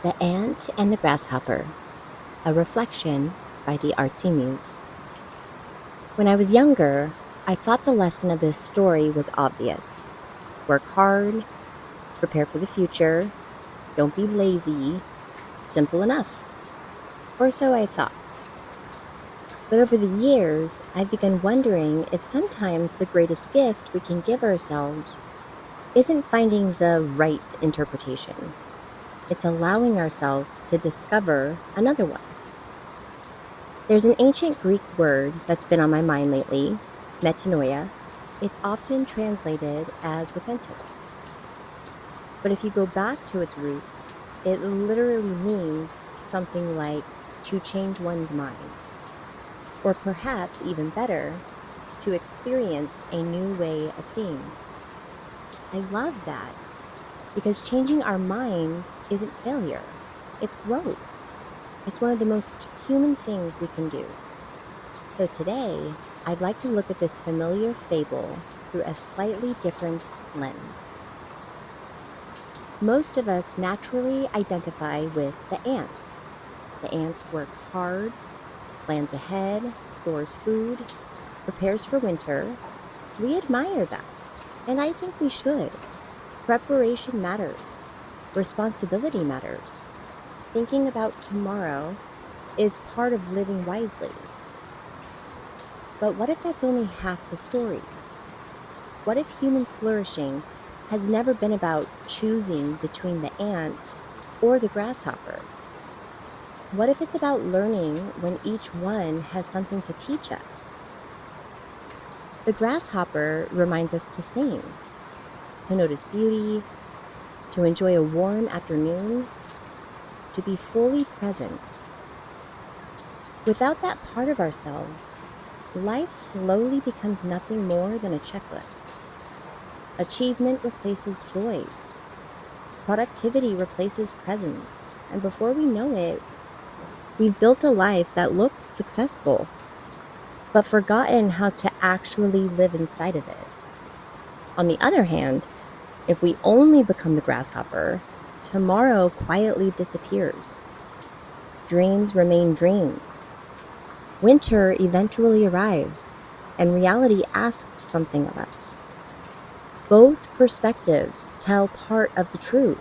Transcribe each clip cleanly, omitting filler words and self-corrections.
The Ant and the Grasshopper, a reflection by the Artsy Muse. When I was younger, I thought the lesson of this story was obvious. Work hard, prepare for the future, don't be lazy, simple enough. Or so I thought. But over the years, I've begun wondering if sometimes the greatest gift we can give ourselves isn't finding the right interpretation. It's allowing ourselves to discover another one. There's an ancient Greek word that's been on my mind lately, metanoia. It's often translated as repentance. But if you go back to its roots, it literally means something like to change one's mind. Or perhaps even better, to experience a new way of seeing. I love that because changing our minds isn't failure, it's growth. It's one of the most human things we can do. So today, I'd like to look at this familiar fable through a slightly different lens. Most of us naturally identify with the ant. The ant works hard, plans ahead, stores food, prepares for winter. We admire that, and I think we should. Preparation matters. Responsibility matters. Thinking about tomorrow is part of living wisely. But what if that's only half the story? What if human flourishing has never been about choosing between the ant or the grasshopper? What if it's about learning when each one has something to teach us? The grasshopper reminds us to sing, to notice beauty, to enjoy a warm afternoon, to be fully present. Without that part of ourselves, life slowly becomes nothing more than a checklist. Achievement replaces joy. Productivity replaces presence. And before we know it, we've built a life that looks successful, but forgotten how to actually live inside of it. On the other hand, if we only become the grasshopper, tomorrow quietly disappears. Dreams remain dreams. Winter eventually arrives, and reality asks something of us. Both perspectives tell part of the truth.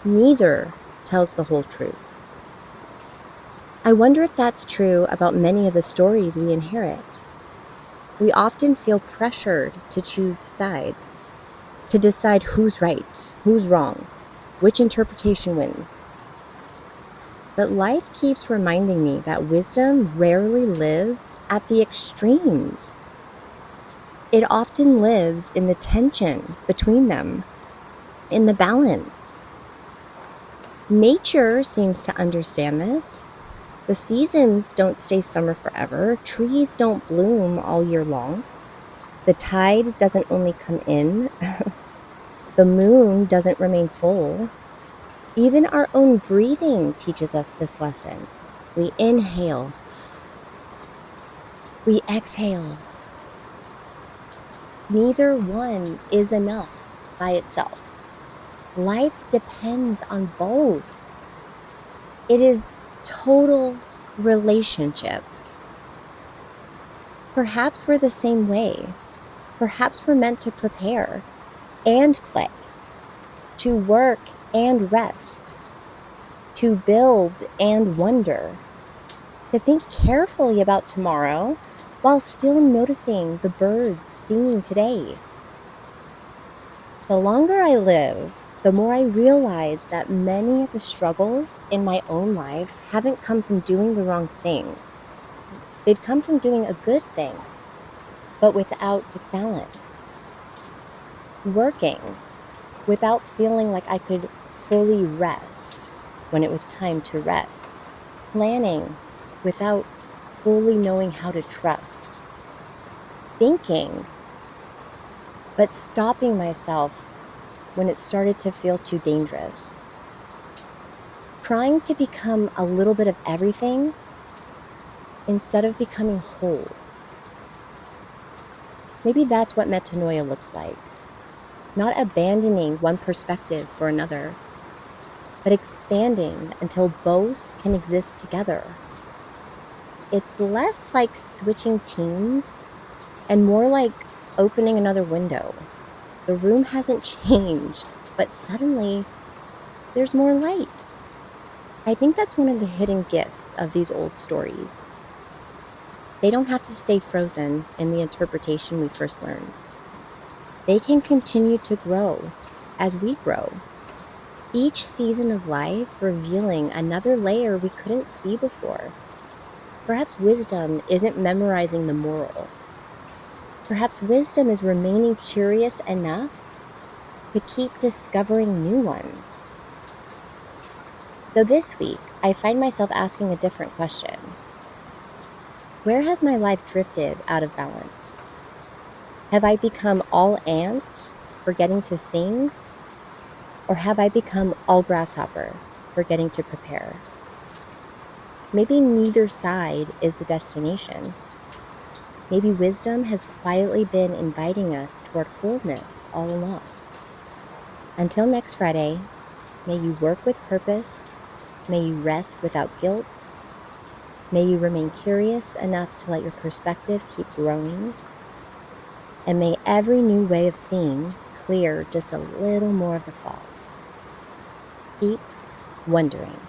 Neither tells the whole truth. I wonder if that's true about many of the stories we inherit. We often feel pressured to choose sides, to decide who's right, who's wrong, which interpretation wins. But life keeps reminding me that wisdom rarely lives at the extremes. It often lives in the tension between them, in the balance. Nature seems to understand this. The seasons don't stay summer forever. Trees don't bloom all year long. The tide doesn't only come in. The moon doesn't remain full. Even our own breathing teaches us this lesson. We inhale. We exhale. Neither one is enough by itself. Life depends on both. It is total relationship. Perhaps we're the same way. Perhaps we're meant to prepare and play, to work and rest, to build and wonder, to think carefully about tomorrow while still noticing the birds singing today. The longer I live, the more I realize that many of the struggles in my own life haven't come from doing the wrong thing. They've come from doing a good thing, but without balance. Working without feeling like I could fully rest when it was time to rest. Planning without fully knowing how to trust. Thinking, but stopping myself when it started to feel too dangerous. Trying to become a little bit of everything instead of becoming whole. Maybe that's what metanoia looks like. Not abandoning one perspective for another, but expanding until both can exist together. It's less like switching teams and more like opening another window. The room hasn't changed, but suddenly there's more light. I think that's one of the hidden gifts of these old stories. They don't have to stay frozen in the interpretation we first learned. They can continue to grow as we grow, each season of life revealing another layer we couldn't see before. Perhaps wisdom isn't memorizing the moral. Perhaps wisdom is remaining curious enough to keep discovering new ones. So this week, I find myself asking a different question. Where has my life drifted out of balance? Have I become all ant, forgetting to sing? Or have I become all grasshopper, forgetting to prepare? Maybe neither side is the destination. Maybe wisdom has quietly been inviting us toward wholeness all along. Until next Friday, may you work with purpose, may you rest without guilt, may you remain curious enough to let your perspective keep growing, and may every new way of seeing clear just a little more of the fog. Keep wondering.